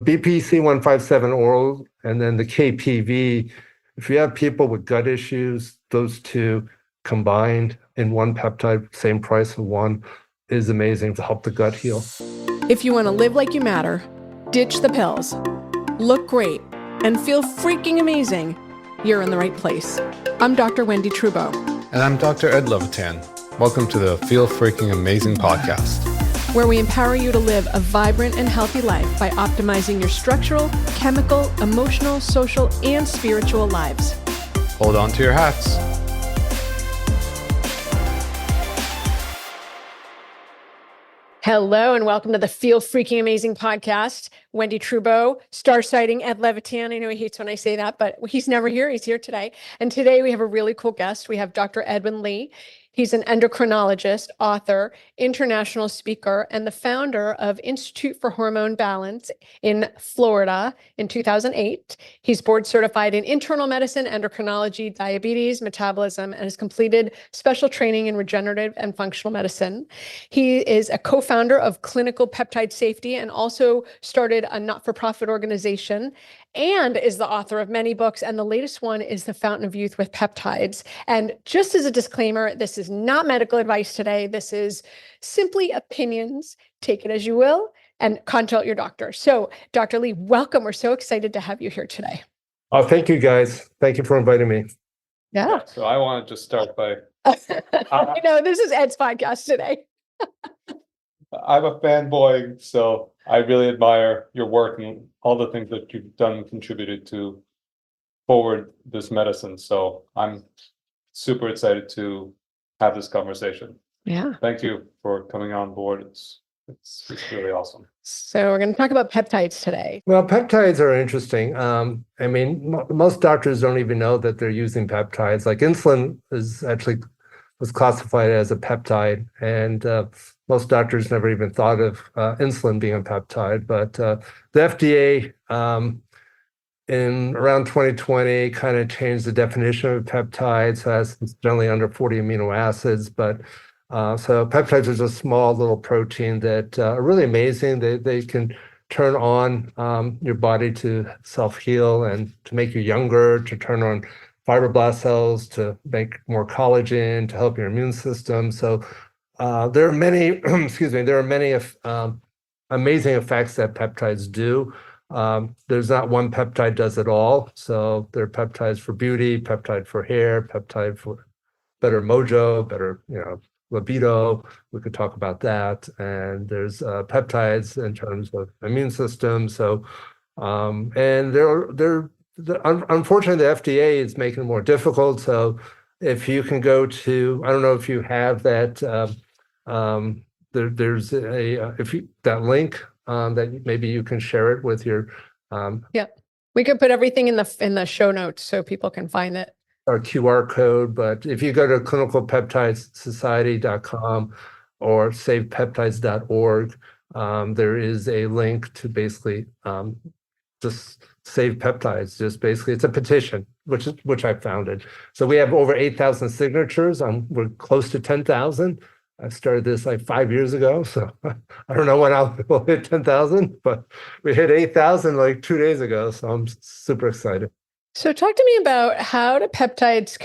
BPC-157 oral, and then the KPV. If you have people with gut issues, those two combined in one peptide, same price of one, is amazing to help the gut heal. If you want to live like you matter, ditch the pills, look great, and feel freaking amazing, you're in the right place. I'm Dr. Wendy Trudeau. And I'm Dr. Ed Levitan. Welcome to the Feel Freaking Amazing podcast, where we empower you to live a vibrant and healthy life by optimizing your structural, chemical, emotional, social, and spiritual lives. Hold on to your hats. Hello and welcome to the Feel Freaking Amazing podcast. Wendy Trudeau, star sighting Ed Levitan. I know he hates when I say that, but he's never here. He's here today. And today we have a really cool guest. We have Dr. Edwin Lee. He's an endocrinologist, author, international speaker, and the founder of Institute for Hormone Balance in Florida in 2008. He's board certified in internal medicine, endocrinology, diabetes, metabolism, and has completed special training in regenerative and functional medicine. He is a co-founder of Clinical Peptide Safety and also started a not-for-profit organization and is the author of many books. And the latest one is The Fountain of Youth with Peptides. And just as a disclaimer, this is not medical advice today. This is simply opinions. Take it as you will and consult your doctor. So Dr. Lee, welcome. We're so excited to have you here today. Oh, thank you guys. Thank you for inviting me. Yeah. So I want to just start by... This is Ed's podcast today. I'm a fanboy, so I really admire your work and all the things that you've done and contributed to forward this medicine. So I'm super excited to have this conversation. Yeah. Thank you for coming on board. It's really awesome. So we're going to talk about peptides today. Well, peptides are interesting. Most doctors don't even know that they're using peptides. Like insulin was classified as a peptide, and most doctors never even thought of insulin being a peptide. But the FDA in around 2020 kind of changed the definition of peptides. So it's generally under 40 amino acids. But so peptides are just small little protein that are really amazing. They can turn on your body to self-heal and to make you younger, to turn on fibroblast cells, to make more collagen, to help your immune system. So there are many, there are many amazing effects that peptides do. There's not one peptide does it all. So there are peptides for beauty, peptide for hair, peptide for better mojo, better, libido. We could talk about that. And there's peptides in terms of immune system. So, and unfortunately, the FDA is making it more difficult. So if you can go to, I don't know if you have that, there's that link that maybe you can share it with your. Yeah, we could put everything in the show notes so people can find it. Or QR code, but if you go to clinicalpeptidesociety.com or savepeptides.org, there is a link to basically just save peptides. Just basically, it's a petition, which I founded. So we have over 8,000 signatures. We're close to 10,000. I started this like 5 years ago, so I don't know when we'll hit 10,000, but we hit 8,000 like 2 days ago. So I'm super excited. So talk to me about how do peptides,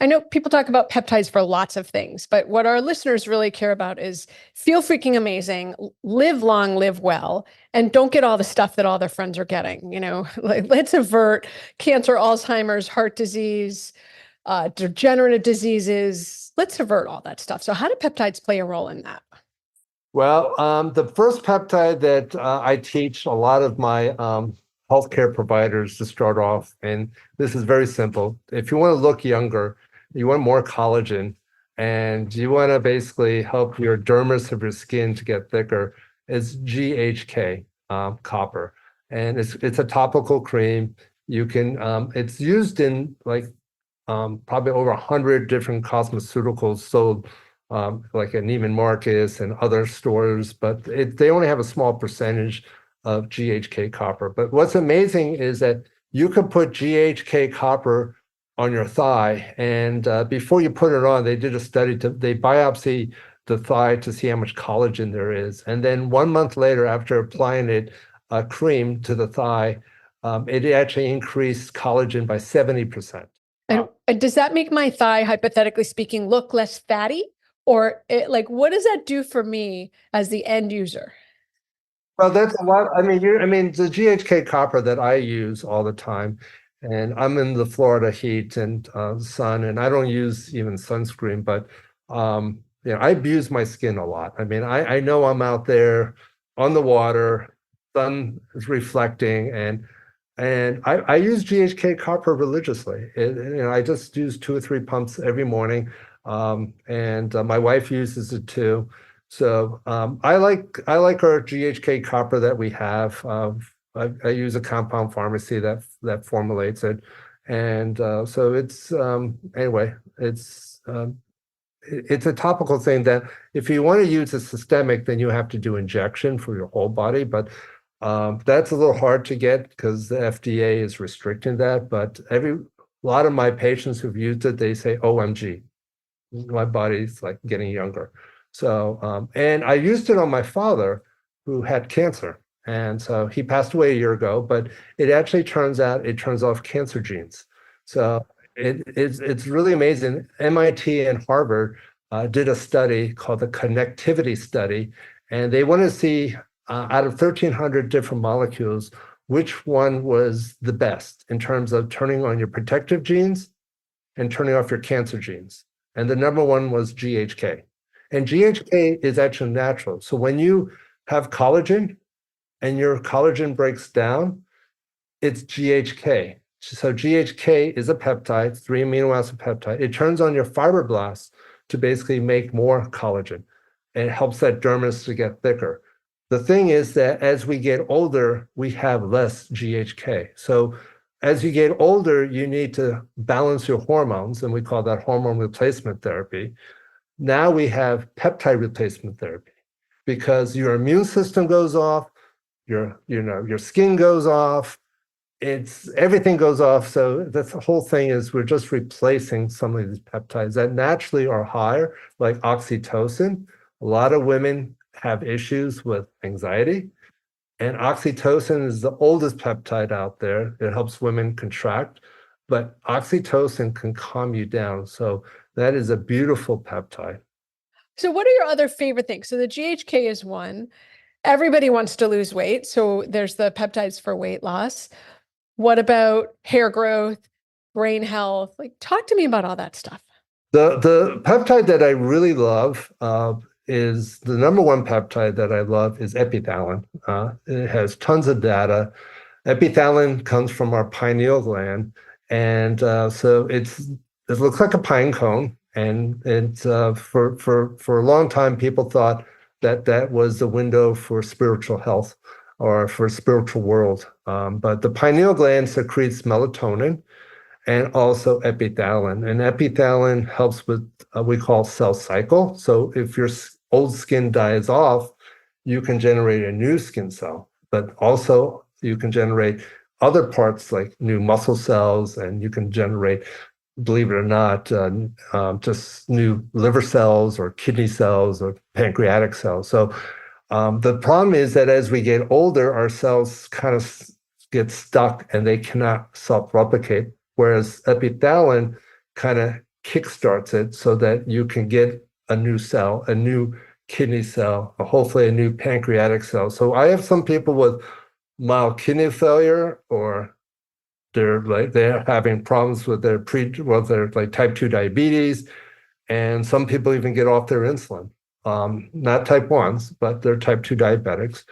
I know people talk about peptides for lots of things, but what our listeners really care about is feel freaking amazing, live long, live well, and don't get all the stuff that all their friends are getting. Let's avert cancer, Alzheimer's, heart disease, degenerative diseases. Let's avert all that stuff. So how do peptides play a role in that? Well, the first peptide that I teach a lot of my healthcare providers to start off, and this is very simple. If you want to look younger, you want more collagen, and you want to basically help your dermis of your skin to get thicker, is GHK, copper. And it's a topical cream. You can, it's used in probably over 100 different cosmeceuticals sold like at Neiman Marcus and other stores, but they only have a small percentage of GHK copper. But what's amazing is that you can put GHK copper on your thigh, and before you put it on, they did a study. They biopsy the thigh to see how much collagen there is, and then 1 month later, after applying it, cream to the thigh, it actually increased collagen by 70%. And does that make my thigh, hypothetically speaking, look less fatty? Or like, what does that do for me as the end user? Well, that's a lot. I mean, the GHK copper that I use all the time, and I'm in the Florida heat and sun, and I don't use even sunscreen, but I abuse my skin a lot. I mean, I know I'm out there on the water, sun is reflecting, and I use GHK copper religiously. I just use 2 or 3 pumps every morning, and my wife uses it too. So I like our GHK copper that we have. I use a compound pharmacy that formulates it, and so it's anyway. It's a topical thing that if you want to use a systemic, then you have to do injection for your whole body, but that's a little hard to get because the FDA is restricting that. But a lot of my patients who've used it, they say, "OMG, my body's like getting younger." So, and I used it on my father who had cancer. And so he passed away a year ago, but it actually turns out it turns off cancer genes. So it's really amazing. MIT and Harvard did a study called the connectivity study, and they want to see out of 1,300 different molecules, which one was the best in terms of turning on your protective genes and turning off your cancer genes. And the number one was GHK. And GHK is actually natural. So when you have collagen and your collagen breaks down, it's GHK. So GHK is a peptide, 3 amino acid peptide. It turns on your fibroblasts to basically make more collagen. And it helps that dermis to get thicker. The thing is that as we get older, we have less GHK. So as you get older, you need to balance your hormones, and we call that hormone replacement therapy. Now we have peptide replacement therapy because your immune system goes off, your skin goes off, everything goes off. So that's the whole thing is we're just replacing some of these peptides that naturally are higher, like oxytocin. A lot of women have issues with anxiety, and oxytocin is the oldest peptide out there. It helps women contract, but oxytocin can calm you down. So that is a beautiful peptide. So what are your other favorite things? So the GHK is one. Everybody wants to lose weight. So there's the peptides for weight loss. What about hair growth, brain health? Like, talk to me about all that stuff. The peptide that I really love is the number one peptide that I love is epithalin. It has tons of data. Epithalin comes from our pineal gland, and so it looks like a pine cone. And it's for a long time, people thought that was the window for spiritual health or for spiritual world. But the pineal gland secretes melatonin and also epithalin. And epithalin helps with we call cell cycle. So if your old skin dies off, you can generate a new skin cell, but also you can generate other parts like new muscle cells, and you can generate, believe it or not, just new liver cells or kidney cells or pancreatic cells. So the problem is that as we get older, our cells kind of get stuck and they cannot self-replicate, whereas epithalin kind of kickstarts it so that you can get a new cell, a new kidney cell, or hopefully a new pancreatic cell. So I have some people with mild kidney failure, or they're having problems with their like type 2 diabetes, and some people even get off their insulin. Not type 1s, but they're type 2 diabetics.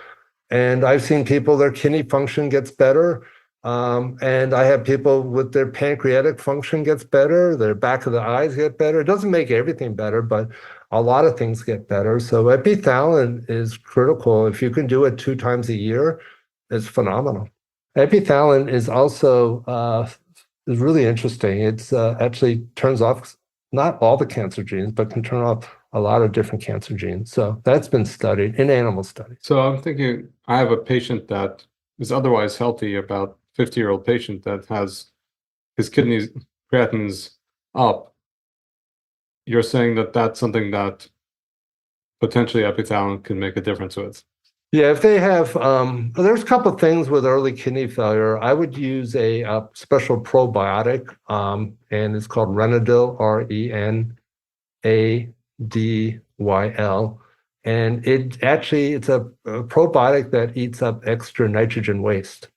And I've seen people, their kidney function gets better. And I have people with their pancreatic function gets better, their back of the eyes get better. It doesn't make everything better, but a lot of things get better. So epithalin is critical. If you can do it 2 times a year, it's phenomenal. Epithalin is also is really interesting. It's actually turns off not all the cancer genes, but can turn off a lot of different cancer genes. So that's been studied in animal studies. So I'm thinking, I have a patient that is otherwise healthy, about 50-year-old patient that has his kidneys creatines up. You're saying that that's something that potentially epithalin can make a difference with? Yeah, if they have, there's a couple of things with early kidney failure. I would use a special probiotic, and it's called Renadil, Renadyl. And it's a probiotic that eats up extra nitrogen waste.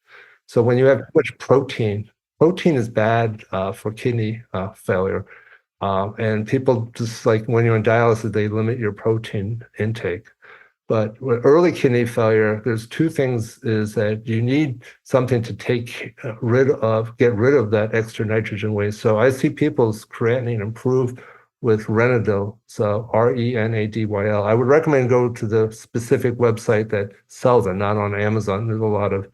So when you have too much protein is bad for kidney failure. And people just like when you're in dialysis, they limit your protein intake. But with early kidney failure, there's two things is that you need something to get rid of that extra nitrogen waste. So I see people's creatinine improve with Renadil, so Renadyl. I would recommend go to the specific website that sells it, not on Amazon. There's a lot of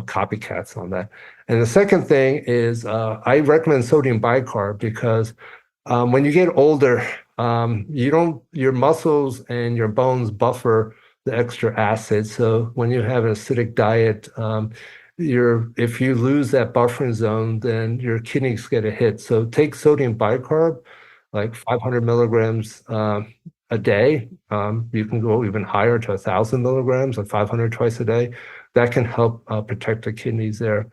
copycats on that. And the second thing is I recommend sodium bicarb because when you get older, your muscles and your bones buffer the extra acid. So when you have an acidic diet, if you lose that buffering zone, then your kidneys get a hit. So take sodium bicarb, like 500 milligrams a day. You can go even higher to 1,000 milligrams, like 500 twice a day. That can help protect the kidneys there.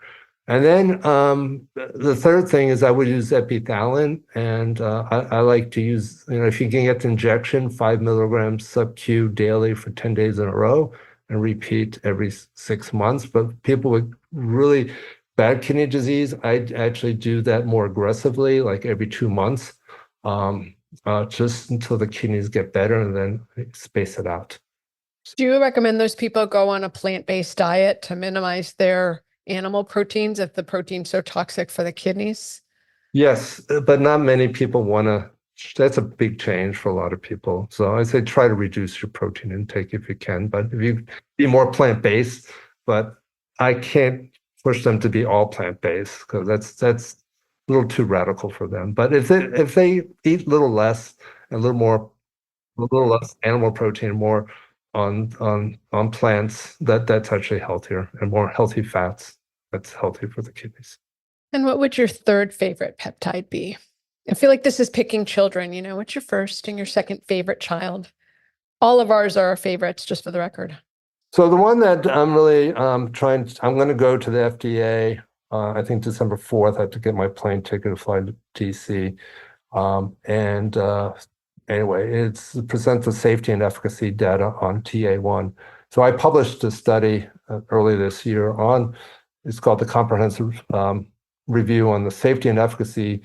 And then the third thing is I would use epithalin, and I like to use, if you can get the injection, 5 milligrams sub-Q daily for 10 days in a row and repeat every 6 months. But people with really bad kidney disease, I actually do that more aggressively, like every 2 months, just until the kidneys get better and then space it out. Do you recommend those people go on a plant-based diet to minimize their animal proteins if the protein's so toxic for the kidneys? Yes, but not many people want to. That's a big change for a lot of people. So I say try to reduce your protein intake if you can, but if you be more plant-based, but I can't push them to be all plant-based because that's a little too radical for them. But if they eat a little less and a little less animal protein, more on plants, that's actually healthier and more healthy fats. That's healthy for the kidneys. And what would your third favorite peptide be? I feel like this is picking children, what's your first and your second favorite child? All of ours are our favorites, just for the record. So the one that I'm really I'm going to go to the FDA, I think December 4th. I have to get my plane ticket to fly to DC. Anyway, it's present the safety and efficacy data on TA1. So I published a study early this year it's called the Comprehensive Review on the Safety and Efficacy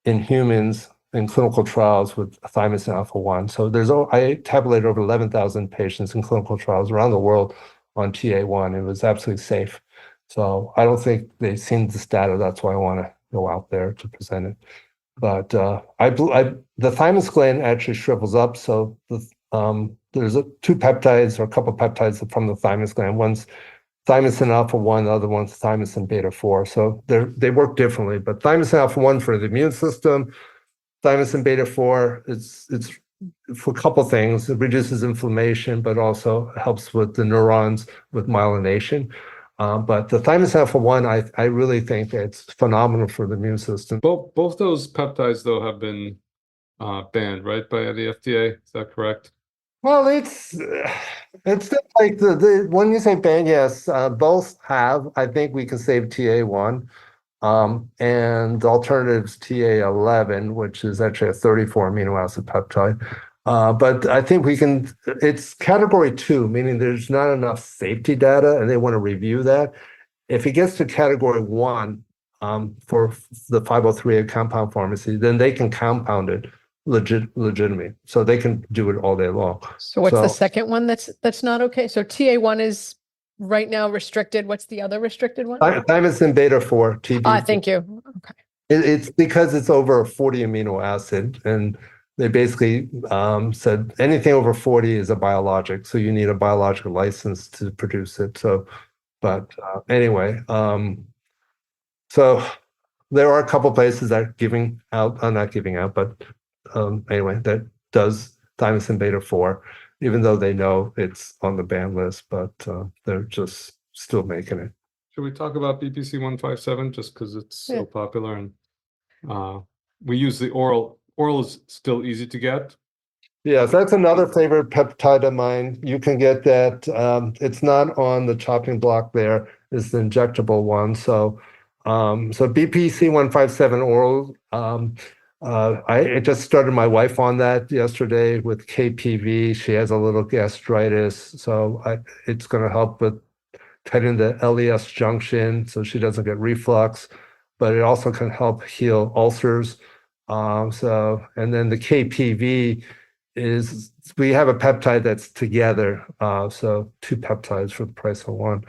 in Humans in Clinical Trials with Thymosin alpha-1. So I tabulated over 11,000 patients in clinical trials around the world on TA1. It was absolutely safe. So I don't think they've seen this data. That's why I want to go out there to present it. But the thymus gland actually shrivels up. So there's two peptides or a couple of peptides from the thymus gland. One's thymosin alpha-1, the other one's thymosin beta-4. So they work differently. But thymosin alpha-1 for the immune system, thymosin beta-4, it's for a couple of things. It reduces inflammation, but also helps with the neurons with myelination. But the thymosin alpha-1, I really think it's phenomenal for the immune system. Both those peptides, though, have been banned, right, by the FDA. Is that correct? Well, it's like when you say ban, yes, both have. I think we can save TA1, and the alternative's TA11, which is actually a 34 amino acid peptide. But I think it's category 2, meaning there's not enough safety data and they want to review that. If it gets to category 1 for the 503A compound pharmacy, then they can compound it legitimately. So they can do it all day long. So what's the second one that's not okay? So TA1 is right now restricted. What's the other restricted one? Thymosin beta-4, TB. Thank you. Okay. It's because it's over 40 amino acid, and they basically said anything over 40 is a biologic, so you need a biological license to produce it. So, but anyway, so there are a couple places that are giving out, not giving out, but anyway, that does thymosin beta-4, even though they know it's on the ban list, but they're just still making it. Should we talk about BPC 157 just because it's so popular and we use the oral? Oral is still easy to get. Yes, that's another favorite peptide of mine. You can get that. It's not on the chopping block there. It's the injectable one. So BPC 157 oral. I just started my wife on that yesterday with KPV. She has a little gastritis, so it's going to help with tightening the LES junction so she doesn't get reflux, but it also can help heal ulcers. And then the KPV is we have a peptide that's together. So two peptides for the price of one.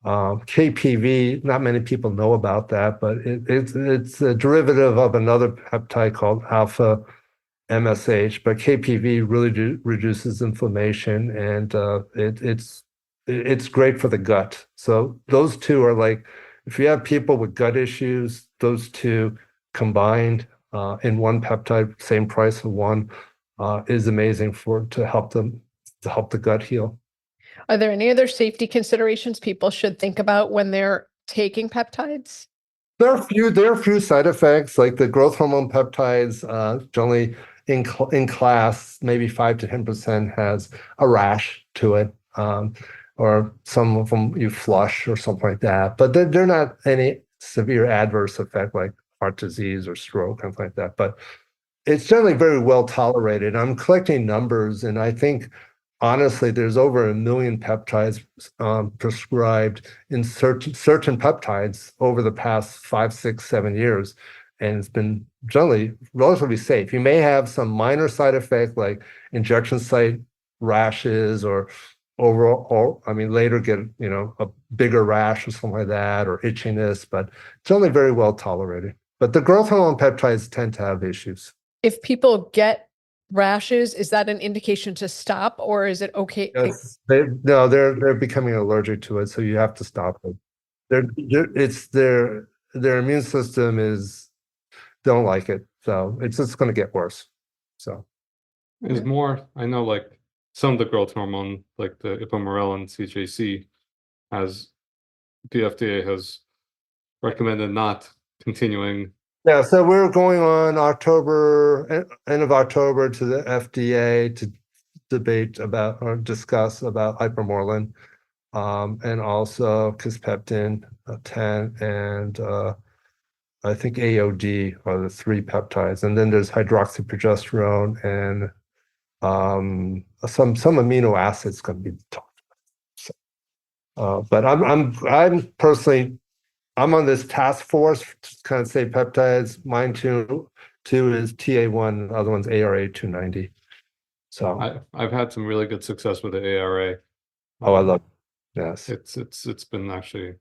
KPV, not many people know about that, but it's a derivative of another peptide called alpha MSH, but KPV really reduces inflammation and it's great for the gut. So those two are like, if you have people with gut issues, those two combined in one peptide, same price of one, is amazing to help the gut heal. Are there any other safety considerations people should think about when they're taking peptides? There are a few side effects, like the growth hormone peptides, generally in class, maybe 5 to 10% has a rash to it, or some of them you flush or something like that. But they're not any severe adverse effect like heart disease or stroke, something like that. But it's generally very well tolerated. I'm collecting numbers, and I think honestly, there's over 1 million peptides prescribed in certain peptides over the past 5, 6, 7 years, and it's been generally relatively safe. You may have some minor side effect like injection site rashes or overall, I mean, later get a bigger rash or something like that, or itchiness, but it's only very well tolerated. But the growth hormone peptides tend to have issues. If people get rashes, is that an indication to stop, or is it okay? Yes, they're becoming allergic to it, so you have to stop it. It's their immune system don't like it, so it's just going to get worse. So Is more, I know, like some of the growth hormone, like the ipamorelin CJC, the FDA has recommended not continuing. yeah, so we're going on end of October to the FDA to debate about or discuss about ipamorelin, and also kisspeptin 10 and I think AOD are the 3 peptides, and then there's hydroxyprogesterone and some amino acids going to be talked about. So, but I'm personally on this task force to kind of say peptides. Mine too is TA1, the other one's ARA 290. So I've had some really good success with the ARA. I love it. Yes. It's been actually,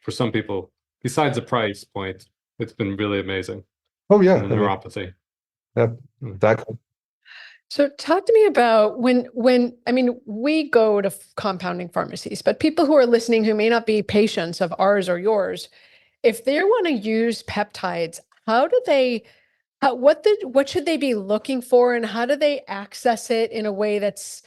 for some people, besides the price point, it's been really amazing. Oh yeah. The neuropathy. Yep, exactly. So talk to me about when I mean, we go to compounding pharmacies, but people who are listening who may not be patients of ours or yours, if they want to use peptides, what should they be looking for, and how do they access it in a way that's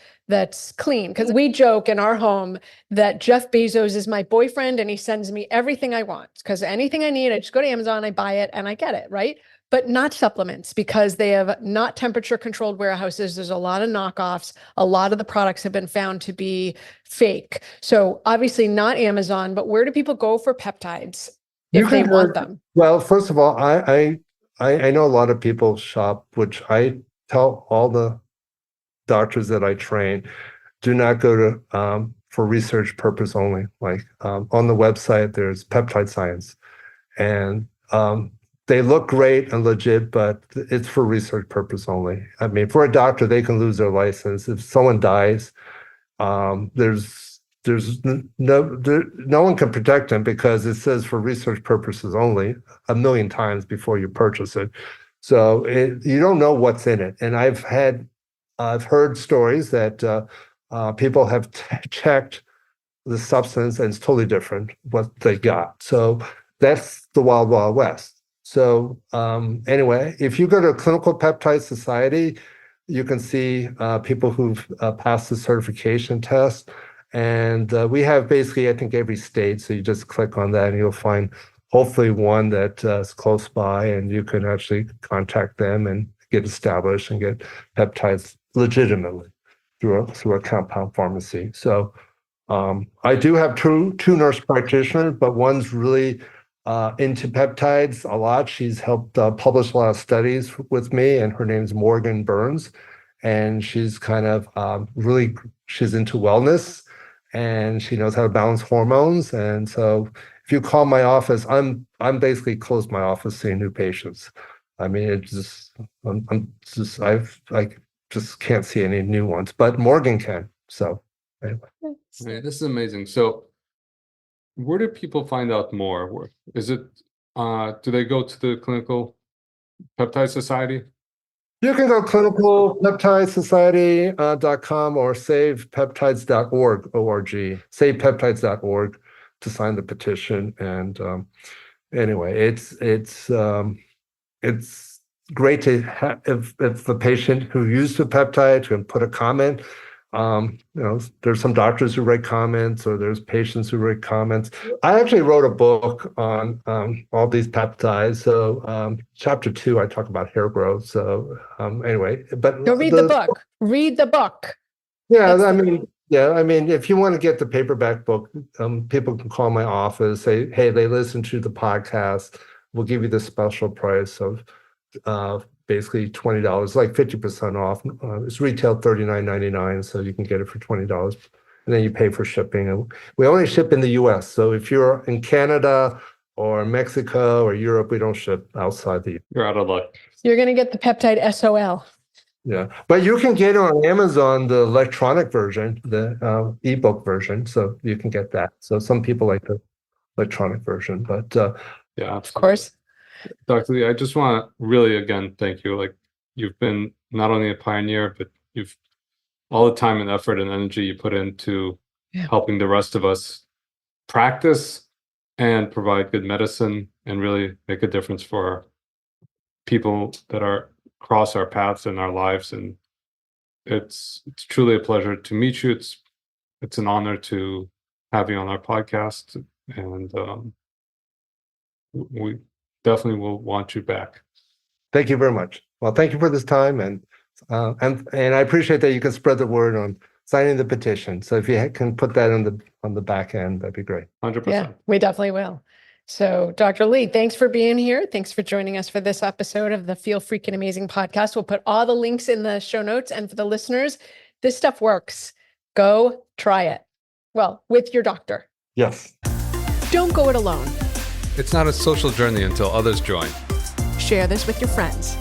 clean? Because we joke in our home that Jeff Bezos is my boyfriend and he sends me everything I want, because anything I need, I just go to Amazon, I buy it and I get it, right? But not supplements, because they have not temperature controlled warehouses. There's a lot of knockoffs. A lot of the products have been found to be fake. So obviously not Amazon, but where do people go for peptides if they want them? Well, first of all, I know a lot of people shop, which I tell all the doctors that I train, do not go to for research purpose only. Like on the website, there's Peptide Science, and they look great and legit, but it's for research purpose only. I mean, for a doctor, they can lose their license if someone dies. There's no one can protect them because it says for research purposes only 1 million times before you purchase it. So you don't know what's in it. And I've heard stories that people have checked the substance and it's totally different what they got. So that's the wild, wild west. So anyway, if you go to Clinical Peptide Society, you can see people who've passed the certification test. And we have basically, I think, every state. So you just click on that and you'll find hopefully one that is close by, and you can actually contact them and get established and get peptides legitimately through a compound pharmacy. So I do have two nurse practitioners, but one's really into peptides a lot. She's helped publish a lot of studies with me, and her name's Morgan Burns. And she's kind of really, she's into wellness, and she knows how to balance hormones. And so if you call my office, I'm basically closed my office seeing new patients. I mean, it's just, I just can't see any new ones, but Morgan can. So anyway. Hey, this is amazing. So where do people find out more? Is it, do they go to the Clinical Peptide Society? You can go clinicalpeptidesociety.com or savepeptides.org, O-R-G, savepeptides.org to sign the petition. And anyway, it's great to have if a patient who used a peptide can put a comment. There's some doctors who write comments, or there's patients who write comments. I actually wrote a book on all these peptides. So chapter 2, I talk about hair growth. So anyway, but Go read the book. Read the book. Yeah, I mean, if you want to get the paperback book, people can call my office, say, hey, they listen to the podcast. We'll give you the special price of basically $20, like 50% off. It's retail $39.99, so you can get it for $20, and then you pay for shipping. And we only ship in the U.S. So if you're in Canada or Mexico or Europe, we don't ship outside the. You're out of luck. You're going to get the peptide SOL. Yeah, but you can get it on Amazon, the electronic version, the ebook version, so you can get that. So some people like the electronic version, but yeah, of course. Dr. Lee, I just want to really, again, thank you. Like, you've been not only a pioneer, but you've all the time and effort and energy you put into helping the rest of us practice and provide good medicine and really make a difference for people that are cross our paths in our lives. And it's truly a pleasure to meet you. It's an honor to have you on our podcast, and we definitely will want you back. Thank you very much. Well, thank you for this time, and I appreciate that you can spread the word on signing the petition. So if you can put that on the back end, that'd be great. 100%. Yeah, we definitely will. So, Dr. Lee, thanks for being here. Thanks for joining us for this episode of the Feel Freaking Amazing podcast. We'll put all the links in the show notes. And for the listeners, this stuff works. Go try it. Well, with your doctor. Yes. Don't go it alone. It's not a social journey until others join. Share this with your friends.